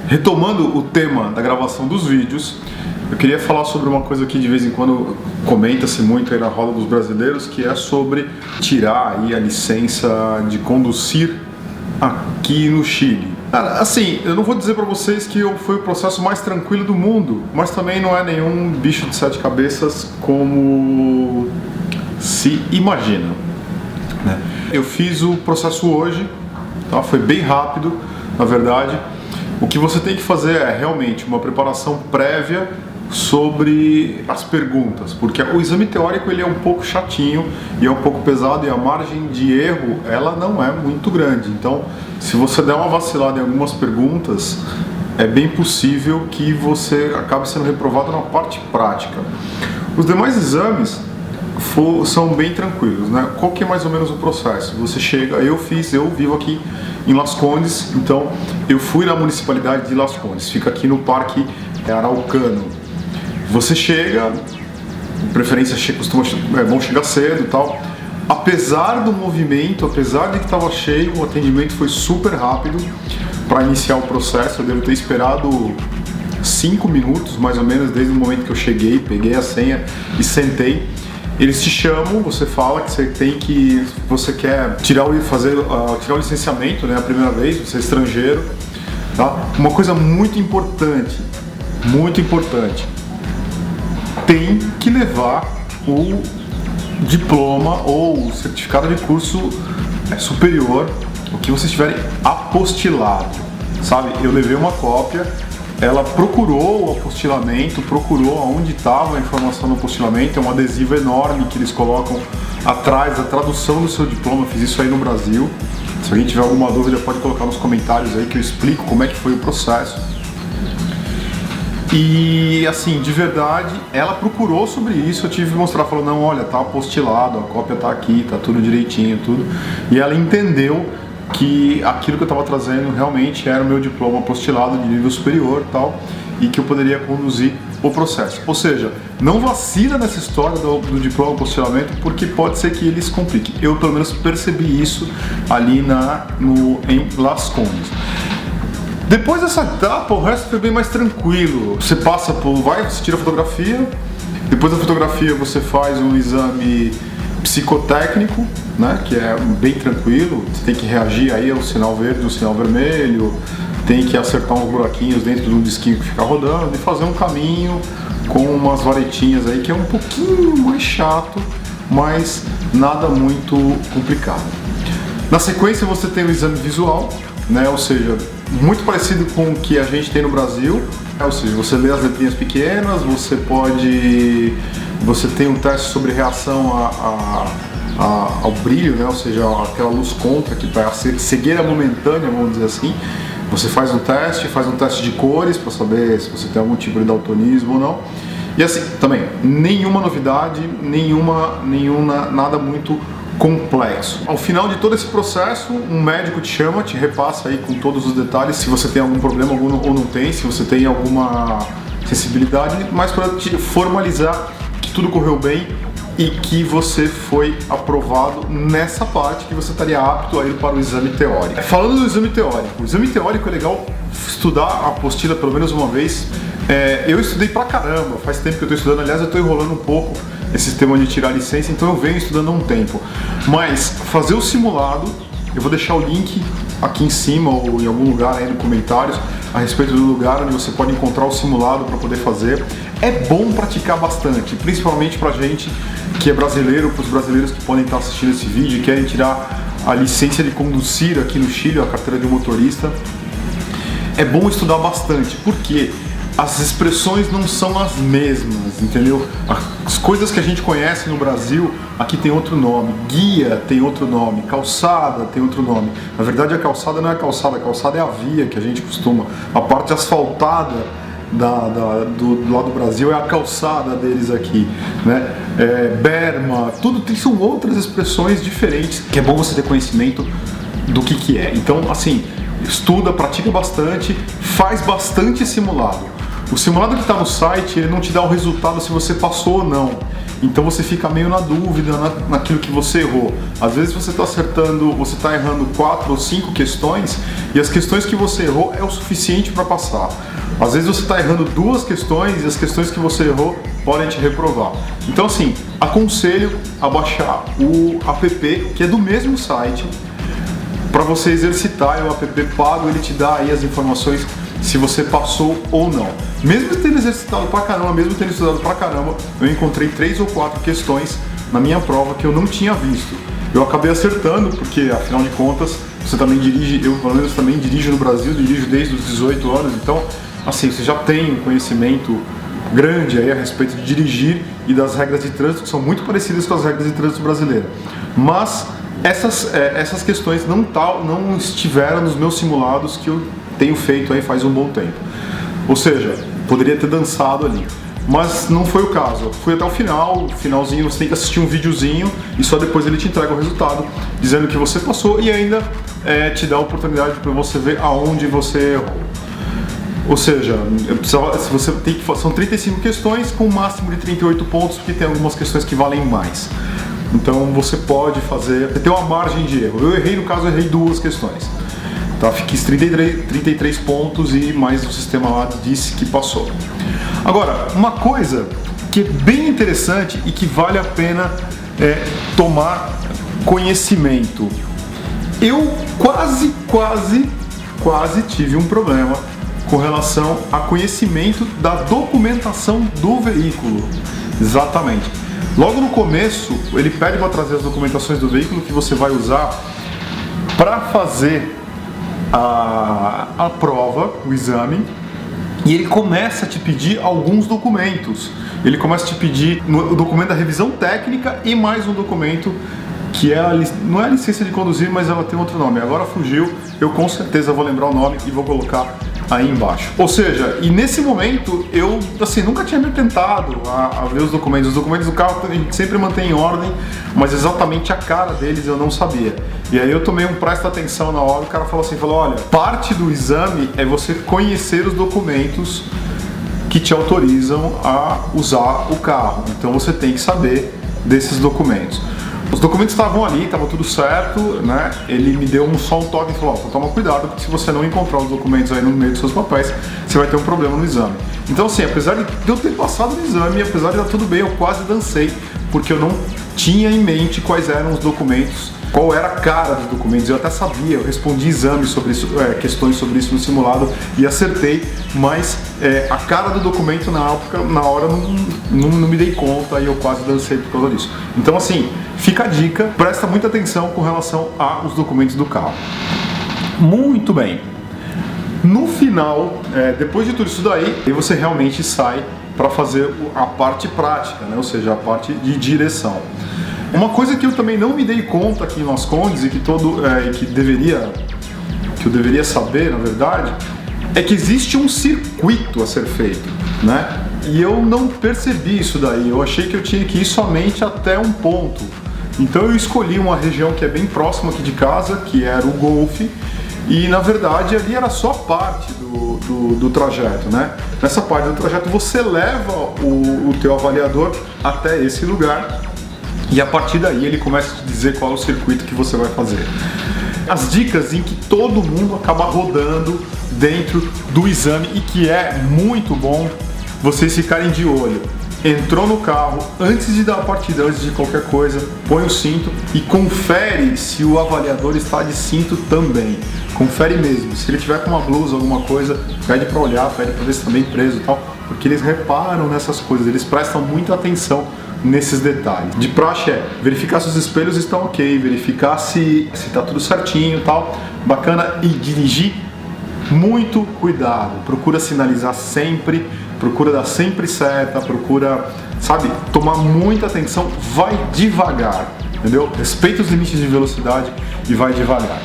Retomando o tema da gravação dos vídeos, eu queria falar sobre uma coisa que de vez em quando comenta-se muito aí na roda dos brasileiros, que é sobre tirar aí a licença de conduzir aqui no Chile. Cara, assim, eu não vou dizer pra vocês que foi o processo mais tranquilo do mundo, mas também não é nenhum bicho de sete cabeças como se imagina, né? Eu fiz o processo hoje, tá? Foi bem rápido, na verdade. O que você tem que fazer é realmente uma preparação prévia sobre as perguntas, porque o exame teórico ele é um pouco chatinho e é um pouco pesado e a margem de erro ela não é muito grande. Então, se você der uma vacilada em algumas perguntas, é bem possível que você acabe sendo reprovado na parte prática. Os demais exames são bem tranquilos, né? Qual que é mais ou menos o processo? Você chega, eu vivo aqui em Las Condes, então eu fui na municipalidade de Las Condes, fica aqui no Parque Araucano. Você chega, de preferência é bom chegar cedo e tal. Apesar do movimento, apesar de que estava cheio, o atendimento foi super rápido para iniciar o processo. Eu devo ter esperado 5 minutos, mais ou menos, desde o momento que eu cheguei, peguei a senha e sentei. Eles te chamam, você fala que você quer tirar o licenciamento, né, a primeira vez, você é estrangeiro, tá? Uma coisa muito importante, tem que levar o diploma ou o certificado de curso superior, o que vocês tiverem apostilado, sabe? Eu levei uma cópia. Ela procurou o apostilamento, procurou onde estava a informação do apostilamento, é um adesivo enorme que eles colocam atrás da tradução do seu diploma. Eu fiz isso aí no Brasil. Se alguém tiver alguma dúvida pode colocar nos comentários aí que eu explico como é que foi o processo. E assim, de verdade, ela procurou sobre isso, eu tive que mostrar, falou, não, olha, tá apostilado, a cópia tá aqui, tá tudo direitinho, tudo. E ela entendeu que aquilo que eu estava trazendo realmente era o meu diploma apostilado de nível superior e tal, e que eu poderia conduzir o processo. Ou seja, não vacila nessa história do diploma apostilamento, porque pode ser que eles compliquem. Eu pelo menos percebi isso ali em Las Condes. Depois dessa etapa, o resto foi bem mais tranquilo. Você você tira a fotografia, depois da fotografia você faz um exame psicotécnico, né, que é bem tranquilo. Você tem que reagir aí ao sinal verde, ao sinal vermelho, tem que acertar uns buraquinhos dentro de um disquinho que fica rodando e fazer um caminho com umas varetinhas aí, que é um pouquinho mais chato, mas nada muito complicado. Na sequência você tem o exame visual, né, ou seja, muito parecido com o que a gente tem no Brasil, ou seja, você lê as letrinhas pequenas, você tem um teste sobre reação ao brilho, né? Ou seja, aquela luz contra que para cegueira momentânea, vamos dizer assim. Você faz um teste de cores para saber se você tem algum tipo de daltonismo ou não. E assim, também, nenhuma novidade, nada muito complexo. Ao final de todo esse processo, um médico te chama, te repassa aí com todos os detalhes, se você tem algum problema ou não tem, se você tem alguma sensibilidade, mas para te formalizar que tudo correu bem e que você foi aprovado nessa parte, que você estaria apto a ir para o exame teórico. Falando do exame teórico, o exame teórico é legal estudar a apostila pelo menos uma vez. Eu estudei pra caramba, faz tempo que eu estou estudando, aliás eu estou enrolando um pouco esse sistema de tirar licença, então eu venho estudando há um tempo. Mas fazer o simulado, eu vou deixar o link aqui em cima ou em algum lugar aí nos comentários a respeito do lugar onde você pode encontrar o simulado para poder fazer. É bom praticar bastante, principalmente pra gente que é brasileiro, para os brasileiros que podem estar assistindo esse vídeo e querem tirar a licença de conduzir aqui no Chile, a carteira de motorista. É bom estudar bastante, porque as expressões não são as mesmas, entendeu? As coisas que a gente conhece no Brasil, aqui tem outro nome. Guia tem outro nome, calçada tem outro nome. Na verdade a calçada não é a calçada é a via que a gente costuma. A parte asfaltada do lado do Brasil é a calçada deles aqui, né? Berma, são outras expressões diferentes, que é bom você ter conhecimento do que é. Então, assim, estuda, pratica bastante, faz bastante simulado. O simulado que está no site, ele não te dá o resultado se você passou ou não. então você fica meio na dúvida naquilo que você errou. Às vezes você está errando 4 ou 5 questões e as questões que você errou é o suficiente para passar. Às vezes você está errando 2 questões e as questões que você errou podem te reprovar. Então assim, aconselho a baixar o app, que é do mesmo site, para você exercitar. O app pago, ele te dá aí as informações se você passou ou não. Mesmo tendo exercitado pra caramba, mesmo tendo estudado pra caramba, eu encontrei 3 ou 4 questões na minha prova que eu não tinha visto. Eu acabei acertando, porque afinal de contas, você também dirige, eu pelo menos também dirijo no Brasil, dirijo desde os 18 anos, então assim, você já tem um conhecimento grande aí a respeito de dirigir e das regras de trânsito, que são muito parecidas com as regras de trânsito brasileiras. Mas essas questões não estiveram nos meus simulados que eu tenho feito aí faz um bom tempo. Ou seja, poderia ter dançado ali. Mas não foi o caso. Eu fui até o finalzinho você tem que assistir um videozinho e só depois ele te entrega o resultado, dizendo que você passou e ainda te dá a oportunidade para você ver aonde você errou. Ou seja, são 35 questões com um máximo de 38 pontos, porque tem algumas questões que valem mais. Então você pode fazer, tem uma margem de erro. Eu errei, no caso, eu errei 2 questões. Tá? Fiquei 33 pontos e mais o sistema lá disse que passou. Agora, uma coisa que é bem interessante e que vale a pena tomar conhecimento. Eu quase tive um problema com relação a conhecimento da documentação do veículo. Exatamente. Logo no começo, ele pede para trazer as documentações do veículo que você vai usar para fazer a prova, o exame, e ele começa a te pedir alguns documentos. Ele começa a te pedir o documento da revisão técnica e mais um documento que não é a licença de conduzir, mas ela tem outro nome. Agora fugiu, eu com certeza vou lembrar o nome e vou colocar aí embaixo. Ou seja, e nesse momento eu assim, nunca tinha me tentado a ver os documentos. Os documentos do carro a gente sempre mantém em ordem, mas exatamente a cara deles eu não sabia. E aí eu tomei presta atenção na hora, o cara falou assim, olha, parte do exame é você conhecer os documentos que te autorizam a usar o carro. Então você tem que saber desses documentos. Os documentos estavam ali, estava tudo certo, né? Ele me deu só um toque e falou, toma cuidado, porque se você não encontrar os documentos aí no meio dos seus papéis, você vai ter um problema no exame. Então assim, apesar de eu ter passado no exame, apesar de estar tudo bem, eu quase dancei, porque eu não tinha em mente quais eram os documentos, qual era a cara dos documentos. Eu até sabia, eu respondi exames sobre isso, questões sobre isso no simulado e acertei, mas a cara do documento na hora não me dei conta e eu quase dancei por causa disso. Então assim, fica a dica, presta muita atenção com relação aos documentos do carro. Muito bem. No final, depois de tudo isso daí, aí você realmente sai para fazer a parte prática, né? Ou seja, a parte de direção. Uma coisa que eu também não me dei conta aqui em Las Condes e que eu deveria saber, na verdade, é que existe um circuito a ser feito, né? E eu não percebi isso daí. Eu achei que eu tinha que ir somente até um ponto. Então eu escolhi uma região que é bem próxima aqui de casa, que era o Golfe, e na verdade ali era só parte do trajeto, né? Nessa parte do trajeto você leva o teu avaliador até esse lugar e a partir daí ele começa a te dizer qual é o circuito que você vai fazer. As dicas em que todo mundo acaba rodando dentro do exame e que é muito bom vocês ficarem de olho. Entrou no carro, antes de dar a partida, antes de qualquer coisa, põe o cinto e confere se o avaliador está de cinto também. Confere mesmo. Se ele tiver com uma blusa, alguma coisa, pede para olhar, pede para ver se está bem preso e tal, porque eles reparam nessas coisas, eles prestam muita atenção nesses detalhes. De praxe verificar se os espelhos estão ok, verificar se está tudo certinho e tal, bacana, e dirigir muito cuidado, procura sinalizar sempre, procura dar sempre seta, procura, sabe, tomar muita atenção, vai devagar, entendeu? Respeita os limites de velocidade e vai devagar.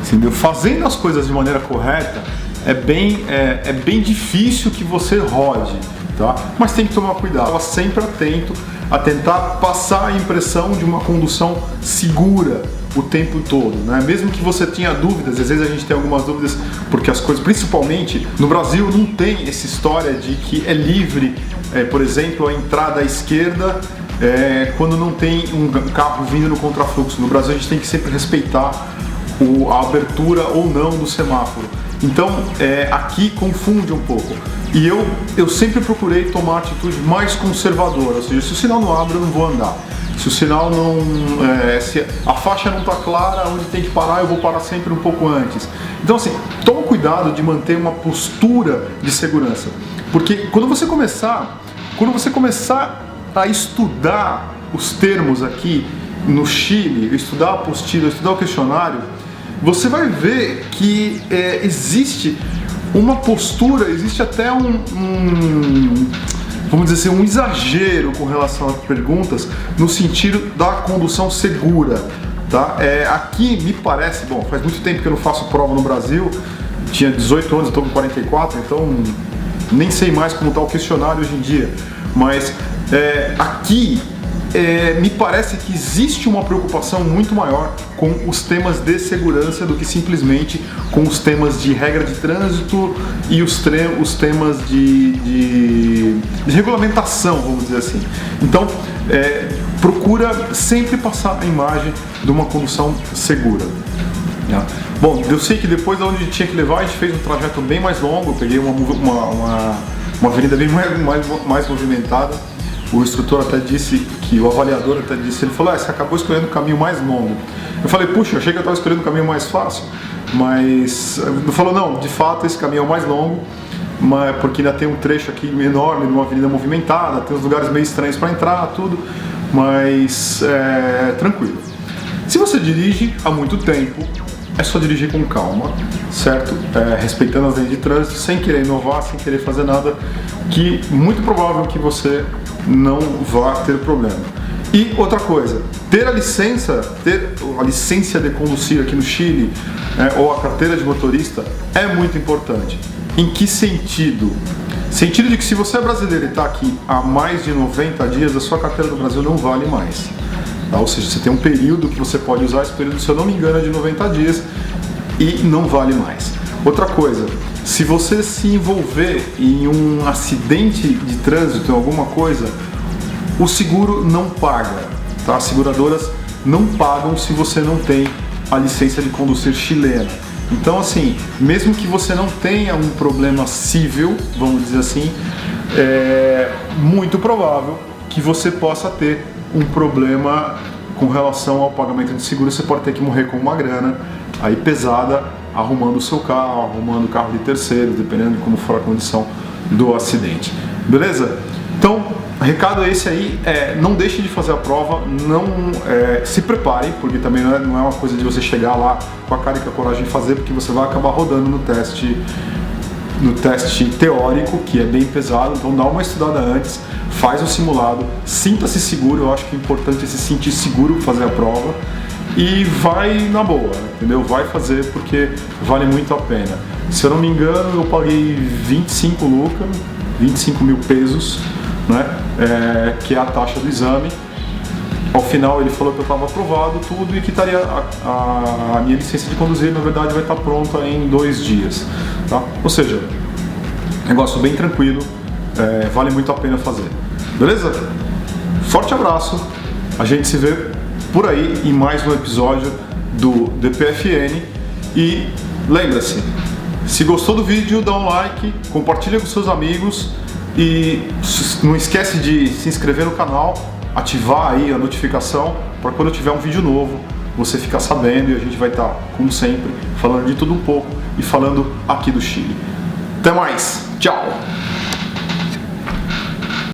Entendeu? Fazendo as coisas de maneira correta, é bem difícil que você rode, tá? Mas tem que tomar cuidado, estava sempre atento a tentar passar a impressão de uma condução segura, o tempo todo, né? Mesmo que você tenha dúvidas, às vezes a gente tem algumas dúvidas porque as coisas, principalmente no Brasil, não tem essa história de que é livre, por exemplo, a entrada à esquerda quando não tem um carro vindo no contrafluxo. No Brasil a gente tem que sempre respeitar a abertura ou não do semáforo. Então aqui confunde um pouco. E eu sempre procurei tomar a atitude mais conservadora, ou seja, se o sinal não abre eu não vou andar. Se o sinal não... se a faixa não está clara onde tem que parar, eu vou parar sempre um pouco antes. Então assim, toma cuidado de manter uma postura de segurança. Porque quando você começar a estudar os termos aqui no Chile, estudar a apostila, estudar o questionário, você vai ver que existe uma postura, existe até vamos dizer assim, um exagero com relação às perguntas no sentido da condução segura, tá? Aqui me parece, bom, faz muito tempo que eu não faço prova no Brasil, tinha 18 anos, eu estou com 44, então nem sei mais como está o questionário hoje em dia, mas aqui me parece que existe uma preocupação muito maior com os temas de segurança do que simplesmente com os temas de regra de trânsito e os temas de regulamentação, vamos dizer assim. Então, procura sempre passar a imagem de uma condução segura. Bom, eu sei que depois de onde tinha que levar, a gente fez um trajeto bem mais longo, eu peguei uma avenida bem mais movimentada. O instrutor até disse, o avaliador até disse, ele falou, você acabou escolhendo o caminho mais longo. Eu falei, puxa, eu achei que eu estava escolhendo o caminho mais fácil, mas ele falou, não, de fato esse caminho é o mais longo, porque ainda tem um trecho aqui enorme, numa avenida movimentada, tem uns lugares meio estranhos para entrar, tudo, mas tranquilo. Se você dirige há muito tempo, é só dirigir com calma, certo? Respeitando as leis de trânsito, sem querer inovar, sem querer fazer nada, que muito provável que você não vá ter problema. E outra coisa, ter a licença de conduzir aqui no Chile, ou a carteira de motorista, é muito importante. Em que sentido? Sentido de que se você é brasileiro e está aqui há mais de 90 dias, a sua carteira do Brasil não vale mais. Tá? Ou seja, você tem um período que você pode usar, esse período, se eu não me engano, é de 90 dias e não vale mais. Outra coisa, se você se envolver em um acidente de trânsito, em alguma coisa, o seguro não paga, tá? As seguradoras não pagam se você não tem a licença de conduzir chilena. Então assim, mesmo que você não tenha um problema civil, vamos dizer assim, é muito provável que você possa ter um problema com relação ao pagamento de seguro. Você pode ter que morrer com uma grana aí pesada, arrumando o seu carro, arrumando o carro de terceiros, dependendo de como for a condição do acidente. Beleza? Então, o recado é esse aí, não deixe de fazer a prova, se prepare, porque também não é uma coisa de você chegar lá com a cara e com a coragem de fazer, porque você vai acabar rodando no teste teórico, que é bem pesado. Então dá uma estudada antes, faz o simulado, sinta-se seguro. Eu acho que é importante se sentir seguro para fazer a prova e vai na boa, entendeu? Vai fazer porque vale muito a pena. Se eu não me engano, eu paguei 25 mil pesos, né? Que é a taxa do exame. Ao final ele falou que eu estava aprovado tudo e que estaria a minha licença de conduzir, na verdade, vai estar pronta em 2 dias, tá? Ou seja, negócio bem tranquilo, vale muito a pena fazer. Beleza? Forte abraço, a gente se vê por aí em mais um episódio do DPFN e lembra-se, se gostou do vídeo, dá um like, compartilha com seus amigos e não esquece de se inscrever no canal, ativar aí a notificação para quando eu tiver um vídeo novo você ficar sabendo, e a gente vai estar, como sempre, falando de tudo um pouco e falando aqui do Chile. Até mais, tchau!